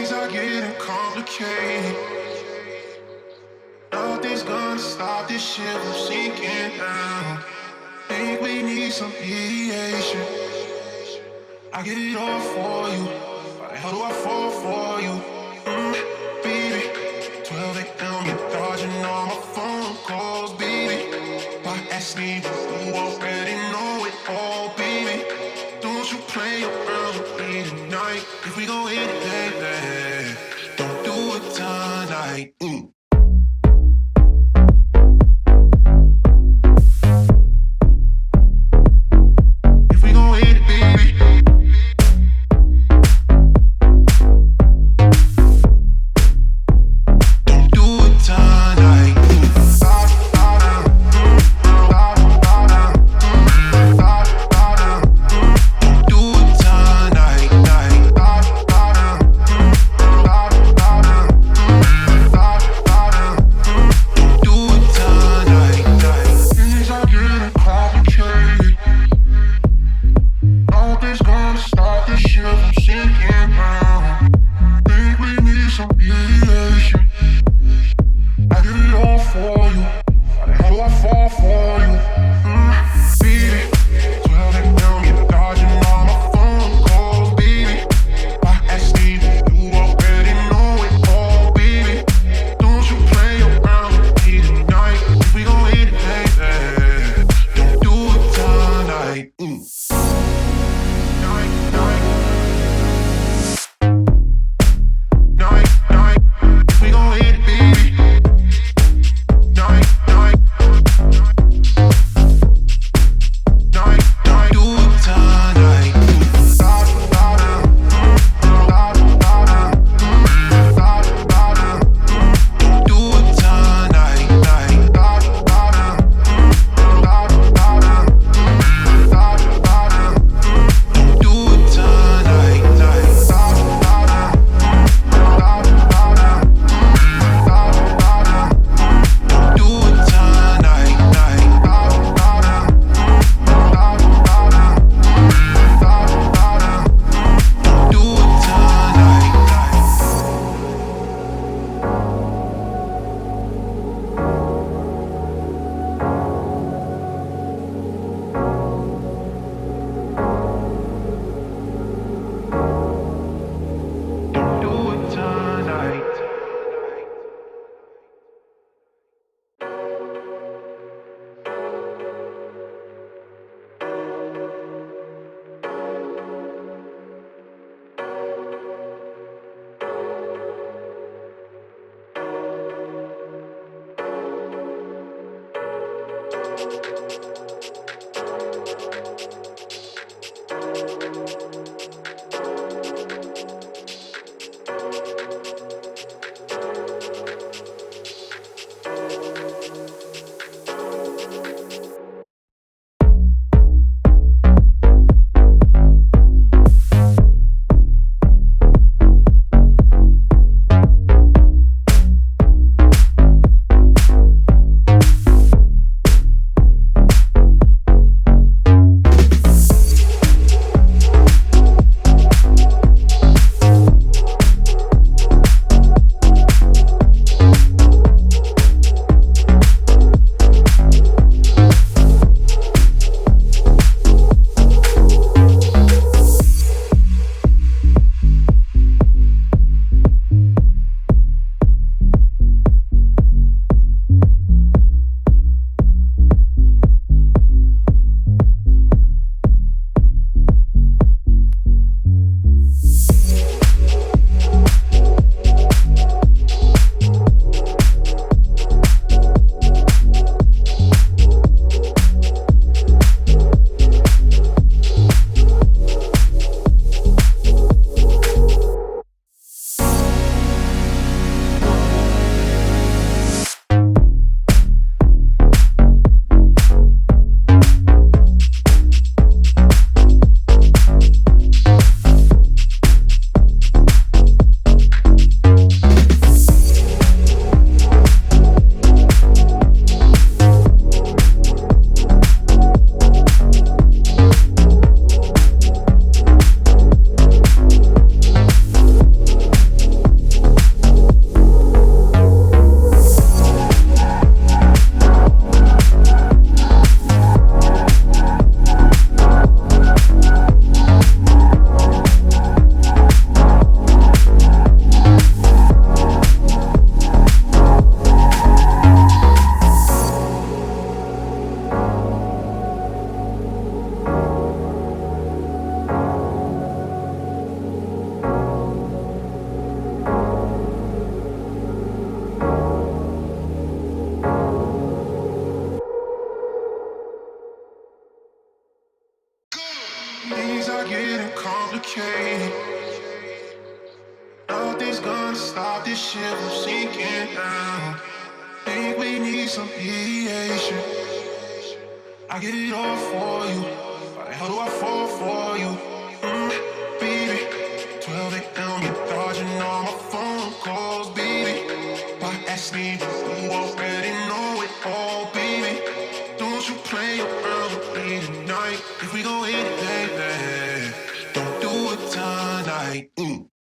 Things are getting complicated. Nothing's gonna stop this shit from sinking down. Think we need some mediation. I get it all for you. Why the hell do I fall for you? Baby, 12 a.m. you're dodging all my phone calls, baby. Why ask me? You already know it all, baby. Don't you play around with me tonight. If we go in, baby, don't do it tonight. complicated. Nothing's gonna stop this shit from sinking down. Think we need some mediation. I get it all for you. Why the hell do I fall for you? Baby, 12 a.m. you're dodging all my phone calls, baby. Why ask me? You already know it all, baby. Don't you play around with me tonight. If we go in, baby, don't do it tonight.